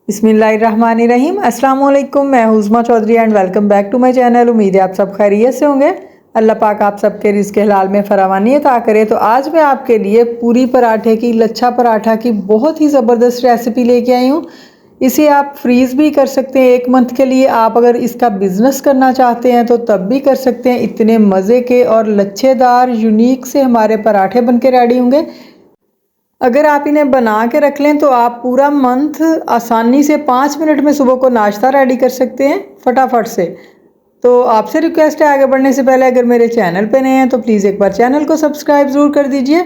बिस्मिल्लाहिर्रहमानिर्रहीम। अस्सलाम वालेकुम। मैं Huzma Chaudhary and welcome back to my channel. उम्मीद है आप सब खैरियत से होंगे। अल्लाह पाक आप सबके रिज़्क़ हलाल में फरावानी अता करे। तो आज मैं आपके लिए पूरी पराठे की, लच्छा पराठा की बहुत ही ज़बरदस्त रेसिपी लेके आई हूँ। इसे आप फ्रीज़ भी कर सकते हैं 1 मंथ के लिए। आप अगर इसका बिज़नेस करना चाहते हैं तो तब भी कर सकते हैं। इतने मज़े के और लच्छेदार यूनिक से हमारे पराठे बन के रेडी होंगे। अगर आप इन्हें बना के रख लें तो आप पूरा मंथ आसानी से 5 मिनट में सुबह को नाश्ता रेडी कर सकते हैं फटाफट से। तो आपसे रिक्वेस्ट है, आगे बढ़ने से पहले अगर मेरे चैनल पे नए हैं तो प्लीज़ एक बार चैनल को सब्सक्राइब ज़रूर कर दीजिए।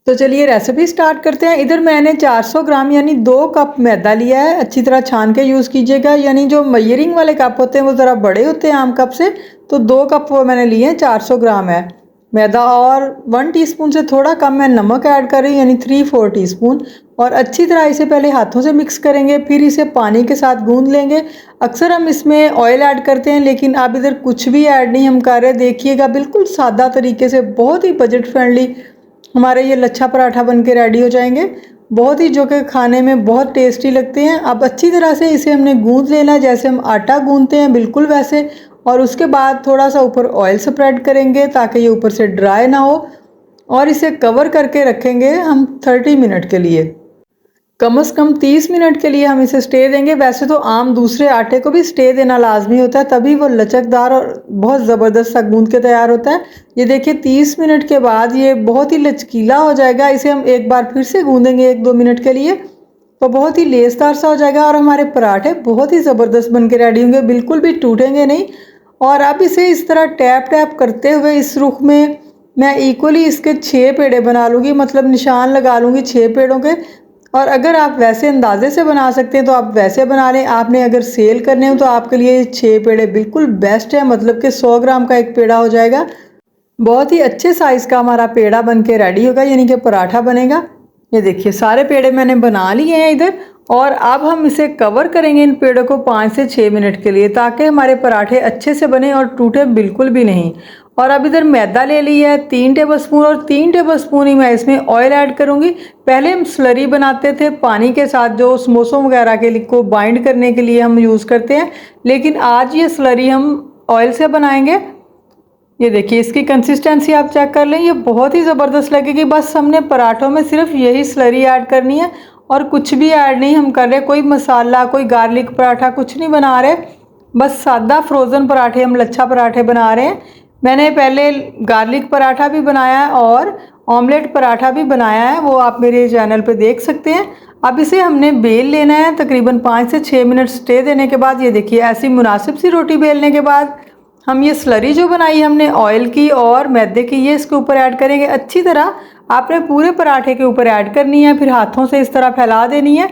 तो चलिए रेसिपी स्टार्ट करते हैं। इधर मैंने 400 ग्राम यानी 2 कप मैदा लिया है। अच्छी तरह छान के यूज़ कीजिएगा, यानी जो मेजरिंग वाले कप होते हैं वो ज़रा बड़े होते हैं आम कप से, तो 2 कप वो मैंने लिए हैं, 400 ग्राम है मैदा। और 1 टीस्पून से थोड़ा कम मैं नमक ऐड कर रही हूँ, यानी 3-4 टीस्पून। और अच्छी तरह इसे पहले हाथों से मिक्स करेंगे, फिर इसे पानी के साथ गूंद लेंगे। अक्सर हम इसमें ऑयल ऐड करते हैं, लेकिन अब इधर कुछ भी ऐड नहीं हम कर रहे। देखिएगा बिल्कुल सादा तरीके से, बहुत ही बजट फ्रेंडली हमारे ये लच्छा पराठा बन के रेडी हो जाएंगे। बहुत ही जो कि खाने में बहुत टेस्टी लगते हैं। अब अच्छी तरह से इसे हमने गूंद लेना है, जैसे हम आटा गूंदते हैं बिल्कुल वैसे। और उसके बाद थोड़ा सा ऊपर ऑयल स्प्रेड करेंगे ताकि ये ऊपर से ड्राई ना हो। और इसे कवर करके रखेंगे हम 30 मिनट के लिए। कम से कम 30 मिनट के लिए हम इसे स्टे देंगे। वैसे तो आम दूसरे आटे को भी स्टे देना लाजमी होता है, तभी वो लचकदार और बहुत ज़बरदस्त सा गूंद के तैयार होता है। ये देखिए 30 मिनट के बाद ये बहुत ही लचकीला हो जाएगा। इसे हम एक बार फिर से गूंदेंगे 1-2 मिनट के लिए, तो बहुत ही लेसदार सा हो जाएगा और हमारे पराठे बहुत ही ज़बरदस्त बन के रेडी होंगे, बिल्कुल भी टूटेंगे नहीं। और अब इसे इस तरह टैप टैप करते हुए इस रुख में मैं इक्वली इसके 6 पेड़े बना लूँगी, मतलब निशान लगा लूँगी 6 पेड़ों के। और अगर आप वैसे अंदाजे से बना सकते हैं तो आप वैसे बना लें। आपने अगर सेल करने हो तो आपके लिए 6 पेड़े बिल्कुल बेस्ट है, मतलब कि 100 ग्राम का एक पेड़ा हो जाएगा। बहुत ही अच्छे साइज़ का हमारा पेड़ा बन के रेडी होगा, यानी कि पराठा बनेगा। ये देखिए सारे पेड़े मैंने बना लिए हैं इधर। और अब हम इसे कवर करेंगे इन पेड़ों को 5 से 6 मिनट के लिए, ताकि हमारे पराठे अच्छे से बने और टूटे बिल्कुल भी नहीं। और अब इधर मैदा ले लिया है 3 टेबलस्पून, और 3 टेबलस्पून ही मैं इसमें ऑयल ऐड करूँगी। पहले हम स्लरी बनाते थे पानी के साथ, जो समोसों वगैरह के लिए को बाइंड करने के लिए हम यूज़ करते हैं, लेकिन आज ये स्लरी हम ऑयल से बनाएंगे। ये देखिए इसकी कंसिस्टेंसी आप चेक कर लें, ये बहुत ही ज़बरदस्त लगेगी। बस हमने पराठों में सिर्फ यही स्लरी ऐड करनी है और कुछ भी ऐड नहीं हम कर रहे, कोई मसाला, कोई गार्लिक पराठा कुछ नहीं बना रहे। बस सादा फ्रोज़न पराठे, हम लच्छा पराठे बना रहे हैं। मैंने पहले गार्लिक पराठा भी बनाया है और ऑमलेट पराठा भी बनाया है, वो आप मेरे चैनल पे देख सकते हैं। अब इसे हमने बेल लेना है तकरीबन 5 से 6 मिनट स्टे देने के बाद। ये देखिए ऐसी मुनासिब सी रोटी बेलने के बाद हम ये स्लरी जो बनाई हमने ऑयल की और मैदे की, ये इसके ऊपर ऐड करेंगे। अच्छी तरह आपने पूरे पराठे के ऊपर ऐड करनी है, फिर हाथों से इस तरह फैला देनी है।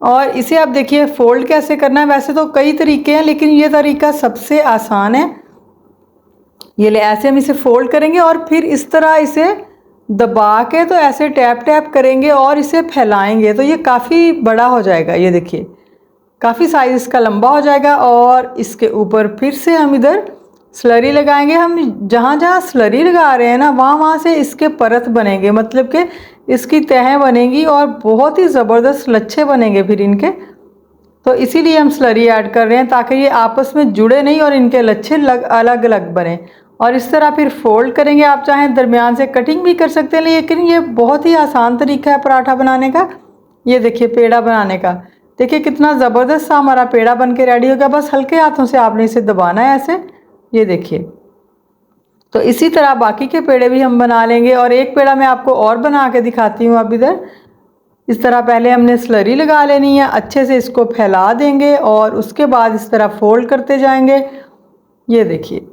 और इसे आप देखिए फोल्ड कैसे करना है। वैसे तो कई तरीके हैं, लेकिन ये तरीका सबसे आसान है। ये ले ऐसे हम इसे फोल्ड करेंगे और फिर इस तरह इसे दबा के, तो ऐसे टैप टैप करेंगे और इसे फैलाएंगे, तो ये काफ़ी बड़ा हो जाएगा। ये देखिए काफ़ी साइज़ इसका लंबा हो जाएगा। और इसके ऊपर फिर से हम इधर स्लरी लगाएंगे। हम जहाँ जहाँ स्लरी लगा रहे हैं ना, वहाँ वहाँ से इसके परत बनेंगे, मतलब कि इसकी तह बनेगी और बहुत ही ज़बरदस्त लच्छे बनेंगे फिर इनके। तो इसीलिए हम स्लरी ऐड कर रहे हैं, ताकि ये आपस में जुड़े नहीं और इनके लच्छे अलग अलग बने। और इस तरह फिर फोल्ड करेंगे। आप चाहें दरमियान से कटिंग भी कर सकते हैं, लेकिन ये बहुत ही आसान तरीका है पराठा बनाने का। ये देखिए पेड़ा बनाने का, देखिए कितना ज़बरदस्त सा हमारा पेड़ा बन के रेडी होगा। बस हल्के हाथों से आपने इसे दबाना है ऐसे, ये देखिए। तो इसी तरह बाकी के पेड़े भी हम बना लेंगे। और एक पेड़ा मैं आपको और बना के दिखाती हूँ। अब इधर इस तरह पहले हमने स्लरी लगा लेनी है, अच्छे से इसको फैला देंगे और उसके बाद इस तरह फोल्ड करते जाएंगे। ये देखिए,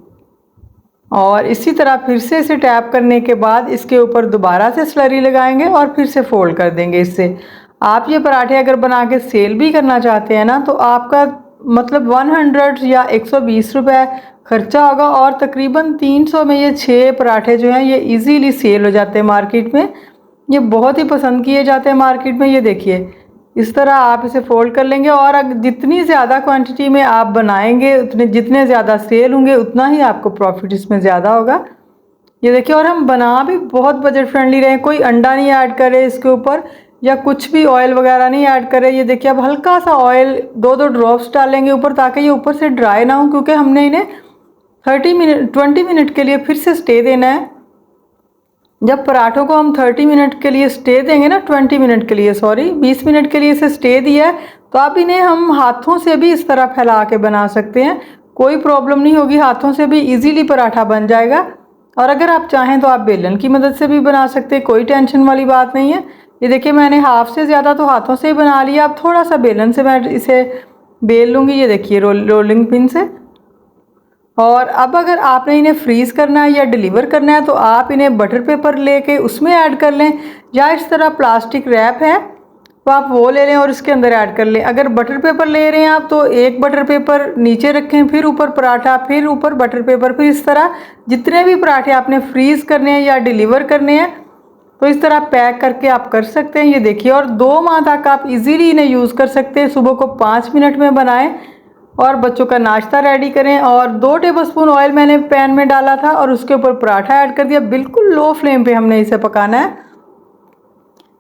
और इसी तरह फिर से इसे टैप करने के बाद इसके ऊपर दोबारा से स्लरी लगाएंगे और फिर से फोल्ड कर देंगे। इससे आप ये पराठे अगर बना के सेल भी करना चाहते हैं ना, तो आपका मतलब 100 या 120 रुपये खर्चा होगा और तकरीबन 300 में ये 6 पराठे जो हैं ये इजीली सेल हो जाते हैं मार्केट में। ये बहुत ही पसंद किए जाते हैं मार्केट में। ये देखिए इस तरह आप इसे फोल्ड कर लेंगे और जितनी ज़्यादा क्वांटिटी में आप बनाएंगे, जितने ज़्यादा सेल होंगे, उतना ही आपको प्रॉफिट इसमें ज़्यादा होगा। ये देखिए, और हम बना भी बहुत बजट फ्रेंडली रहे, कोई अंडा नहीं ऐड करे इसके ऊपर, या कुछ भी ऑयल वगैरह नहीं ऐड करें। ये देखिए अब हल्का सा ऑयल 2-2 ड्रॉप्स डालेंगे ऊपर, ताकि ये ऊपर से ड्राई ना हो, क्योंकि हमने इन्हें 20 मिनट के लिए फिर से स्टे देना है। जब पराठों को हम 30 मिनट के लिए स्टे देंगे ना, 20 मिनट के लिए, सॉरी 20 मिनट के लिए इसे स्टे दिया है, तो आप इन्हें हम हाथों से भी इस तरह फैला के बना सकते हैं, कोई प्रॉब्लम नहीं होगी, हाथों से भी इजीली पराठा बन जाएगा। और अगर आप चाहें तो आप बेलन की मदद से भी बना सकते हैं, कोई टेंशन वाली बात नहीं है। ये देखिए मैंने हाफ से ज़्यादा तो हाथों से ही बना लिया, अब थोड़ा सा बेलन से मैं इसे बेल लूँगी, ये देखिए रोलिंग पिन से। और अब अगर आपने इन्हें फ्रीज़ करना है या डिलीवर करना है, तो आप इन्हें बटर पेपर लेके उसमें ऐड कर लें, या इस तरह प्लास्टिक रैप है तो आप वो ले लें और इसके अंदर ऐड कर लें। अगर बटर पेपर ले रहे हैं आप, तो एक बटर पेपर नीचे रखें, फिर ऊपर पराठा, फिर ऊपर बटर पेपर, फिर इस तरह जितने भी पराठे आपने फ्रीज़ करने हैं या डिलीवर करने हैं, तो इस तरह पैक करके आप कर सकते हैं। ये देखिए, और 2 माह तक आप इजीली इन्हें यूज़ कर सकते हैं। सुबह को 5 मिनट में बनाएं और बच्चों का नाश्ता रेडी करें। और 2 टेबलस्पून ऑयल मैंने पैन में डाला था और उसके ऊपर पराठा ऐड कर दिया। बिल्कुल लो फ्लेम पे हमने इसे पकाना है,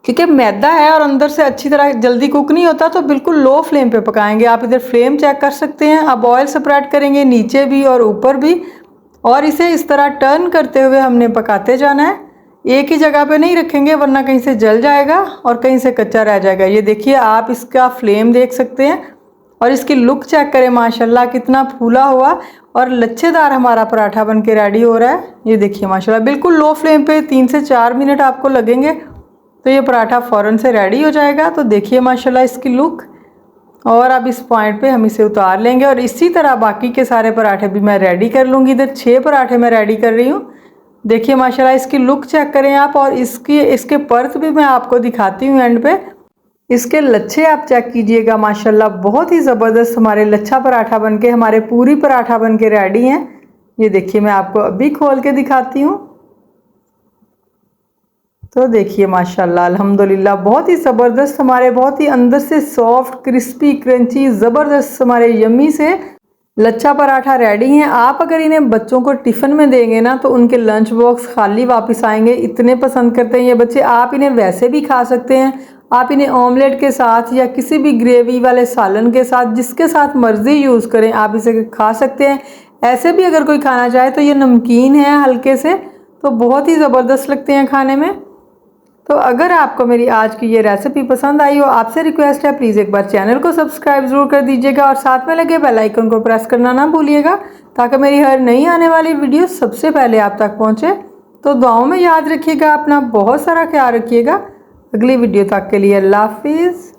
क्योंकि मैदा है और अंदर से अच्छी तरह जल्दी कुक नहीं होता, तो बिल्कुल लो फ्लेम पे पकाएंगे। आप इधर फ्लेम चेक कर सकते हैं। अब ऑयल स्प्रेड करेंगे नीचे भी और ऊपर भी, और इसे इस तरह टर्न करते हुए हमने पकाते जाना है। एक ही जगह पे नहीं रखेंगे, वरना कहीं से जल जाएगा और कहीं से कच्चा रह जाएगा। ये देखिए, आप इसका फ्लेम देख सकते हैं और इसकी लुक चेक करें, माशाल्लाह कितना फूला हुआ और लच्छेदार हमारा पराठा बन के रेडी हो रहा है। ये देखिए माशाल्लाह, बिल्कुल लो फ्लेम पे 3 से 4 मिनट आपको लगेंगे, तो ये पराठा फ़ौरन से रेडी हो जाएगा। तो देखिए माशाल्लाह इसकी लुक, और अब इस पॉइंट पे हम इसे उतार लेंगे और इसी तरह बाकी के सारे पराठे भी मैं रेडी कर लूँगी। इधर 6 पराठे मैं रेडी कर रही हूँ। देखिए माशाल्लाह इसकी लुक चेक करें आप, और इसके पर्थ भी मैं आपको दिखाती हूँ एंड पे। इसके लच्छे आप चेक कीजिएगा, माशाल्लाह बहुत ही ज़बरदस्त हमारे लच्छा पराठा बनके, हमारे पूरी पराठा बनके रेडी हैं। ये देखिए मैं आपको अभी खोल के दिखाती हूँ। तो देखिए माशाल्लाह अल्हम्दुलिल्लाह बहुत ही ज़बरदस्त हमारे, बहुत ही अंदर से सॉफ्ट क्रिस्पी क्रंची ज़बरदस्त हमारे यम्मी से लच्छा पराठा रेडी हैं। आप अगर इन्हें बच्चों को टिफ़िन में देंगे ना, तो उनके लंच बॉक्स खाली वापस आएंगे, इतने पसंद करते हैं ये बच्चे। आप इन्हें वैसे भी खा सकते हैं, आप इन्हें ऑमलेट के साथ या किसी भी ग्रेवी वाले सालन के साथ, जिसके साथ मर्ज़ी यूज़ करें, आप इसे खा सकते हैं। ऐसे भी अगर कोई खाना चाहे तो ये नमकीन है हल्के से, तो बहुत ही ज़बरदस्त लगते हैं खाने में। तो अगर आपको मेरी आज की ये रेसिपी पसंद आई हो, आपसे रिक्वेस्ट है प्लीज़ एक बार चैनल को सब्सक्राइब ज़रूर कर दीजिएगा और साथ में लगे बेल आइकन को प्रेस करना ना भूलिएगा, ताकि मेरी हर नई आने वाली वीडियो सबसे पहले आप तक पहुँचे। तो दुआओं में याद रखिएगा, अपना बहुत सारा ख्याल रखिएगा। अगली वीडियो तक के लिए अल्लाह हाफिज़।